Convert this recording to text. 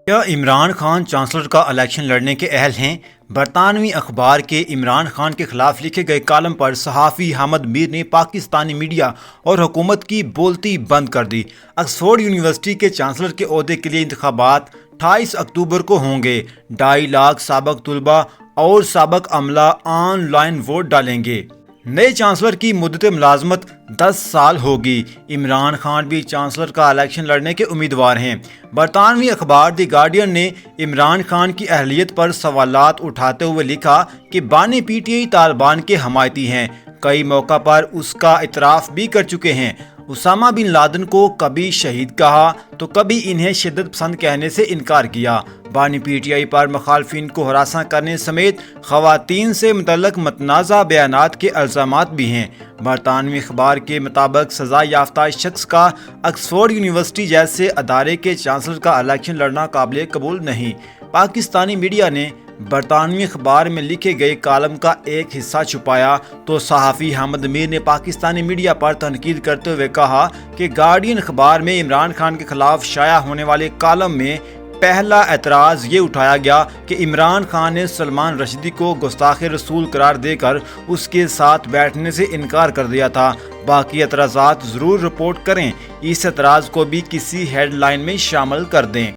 क्या इमरान खान चांसलर का इलेक्शन लड़ने के अहल हैं? बरतानवी अखबार के इमरान खान के खिलाफ लिखे गए कॉलम पर सहाफ़ी हामिद मीर ने पाकिस्तानी मीडिया और हुकूमत की बोलती बंद कर दी। ऑक्सफोर्ड यूनिवर्सिटी के चांसलर के ओहदे के लिए इंतखाबात 28 अक्टूबर को होंगे। 2.5 लाख साबक तलबा और साबक अमला ऑनलाइन वोट डालेंगे। नए चांसलर की मुद्दत मुलाजमत 10 साल होगी। इमरान खान भी चांसलर का इलेक्शन लड़ने के उम्मीदवार हैं। बरतानवी अखबार दी गार्डियन ने इमरान खान की अहलियत पर सवालात उठाते हुए लिखा कि बानी पीटीआई तालिबान के हमायती हैं, कई मौका पर उसका इतराफ़ भी कर चुके हैं। उसामा बिन लादेन को कभी शहीद कहा तो कभी इन्हें शिद्दत पसंद कहने से इनकार किया। बानी पीटीआई पर मुखालफिन को हरासा करने समेत खवातीन से मुतल्लक मतनाज़ा बयानात के इल्ज़ामात भी हैं। बरतानवी अखबार के मुताबिक सज़ा याफ्ता शख्स का ऑक्सफोर्ड यूनिवर्सिटी जैसे अदारे के चांसलर का इलेक्शन लड़ना काबिल कबूल नहीं। पाकिस्तानी मीडिया ने बरतानवी अखबार में लिखे गए कॉलम का एक हिस्सा छुपाया तो सहाफ़ी हामिद मीर ने पाकिस्तानी मीडिया पर तनकीद करते हुए कहा कि गार्डियन अखबार में इमरान खान के खिलाफ शाया होने वाले कॉलम में पहला एतराज़ ये उठाया गया कि इमरान खान ने सलमान रश्दी को गुस्ताख़ रसूल करार देकर उसके साथ बैठने से इनकार कर दिया था। बाकी एतराज़ात ज़रूर रिपोर्ट करें। इस एतराज़ को भी किसी हेडलाइन में शामिल कर दें।